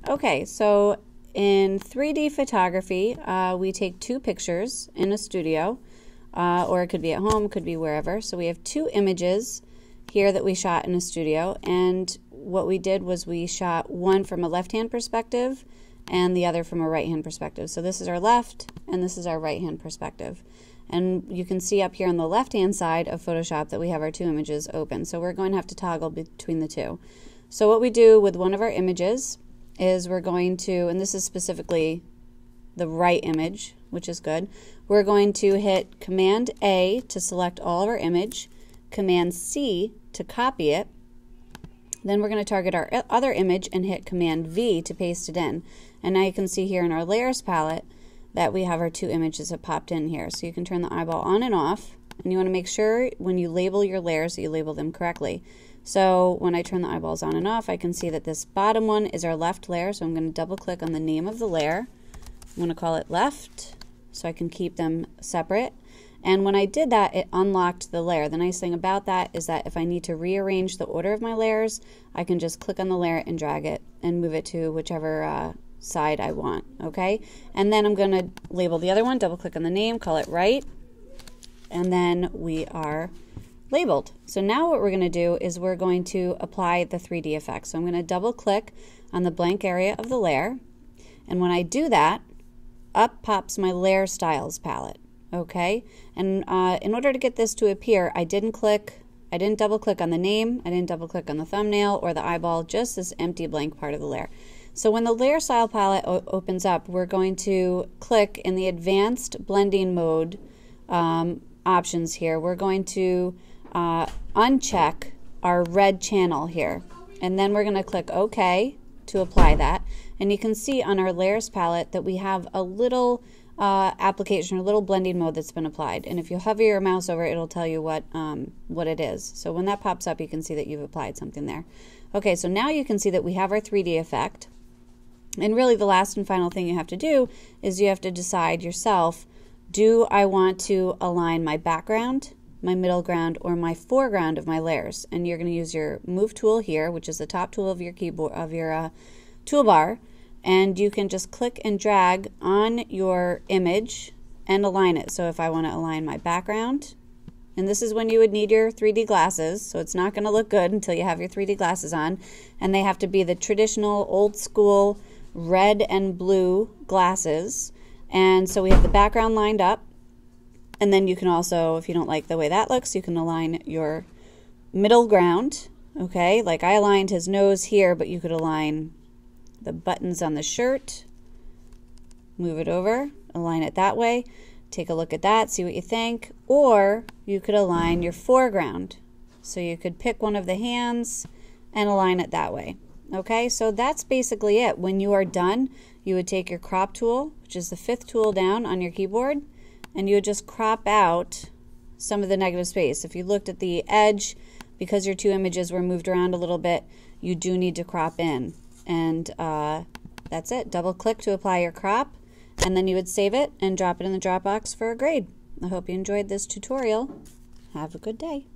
Okay, so in 3D photography, we take two pictures in a studio, or it could be at home, could be wherever. So we have two images here that we shot in a studio, and what we did was we shot one from a left-hand perspective and the other from a right-hand perspective. So this is our left and this is our right-hand perspective. And you can see up here on the left-hand side of Photoshop that we have our two images open. So we're going to have to toggle between the two. So what we do with one of our images is we're going to, and this is specifically the right image, which is good, we're going to hit Command A to select all of our image, Command C to copy it, then we're going to target our other image and hit Command V to paste it in. And now you can see here in our layers palette that we have our two images that popped in here. So you can turn the eyeball on and off, and you want to make sure when you label your layers that you label them correctly. So when I turn the eyeballs on and off, I can see that this bottom one is our left layer, so I'm going to double click on the name of the layer. I'm going to call it left so I can keep them separate. And when I did that, it unlocked the layer. The nice thing about that is that if I need to rearrange the order of my layers, I can just click on the layer and drag it and move it to whichever side I want, okay? And then I'm going to label the other one, double click on the name, call it right, and then we are labeled. So now what we're going to do is we're going to apply the 3D effect. So I'm going to double click on the blank area of the layer, and when I do that, up pops my layer styles palette. Okay, and in order to get this to appear, I didn't double click on the name, I didn't double click on the thumbnail or the eyeball, just this empty blank part of the layer. So when the layer style palette opens up, we're going to click in the advanced blending mode options here. We're going to uncheck our red channel here, and then we're going to click OK to apply that. And you can see on our layers palette that we have a little application or little blending mode that's been applied, and if you hover your mouse over it, it'll tell you what it is. So when that pops up, you can see that you've applied something there. Okay, so now you can see that we have our 3D effect, and really the last and final thing you have to do is you have to decide yourself, do I want to align my background, my middle ground, or my foreground of my layers? And you're going to use your move tool here, which is the top tool of your keyboard, of your toolbar, and you can just click and drag on your image and align it. So if I want to align my background, and this is when you would need your 3D glasses, so it's not going to look good until you have your 3D glasses on, and they have to be the traditional old school red and blue glasses. And so we have the background lined up, and then you can also, if you don't like the way that looks, you can align your middle ground. Okay, like I aligned his nose here, but you could align the buttons on the shirt, move it over, align it that way, take a look at that, see what you think, or you could align your foreground. So you could pick one of the hands and align it that way. Okay, so that's basically it. When you are done, you would take your crop tool, which is the 5th tool down on your keyboard, and you would just crop out some of the negative space. If you looked at the edge, because your two images were moved around a little bit, you do need to crop in. And that's it. Double click to apply your crop, and then you would save it and drop it in the Dropbox for a grade. I hope you enjoyed this tutorial. Have a good day.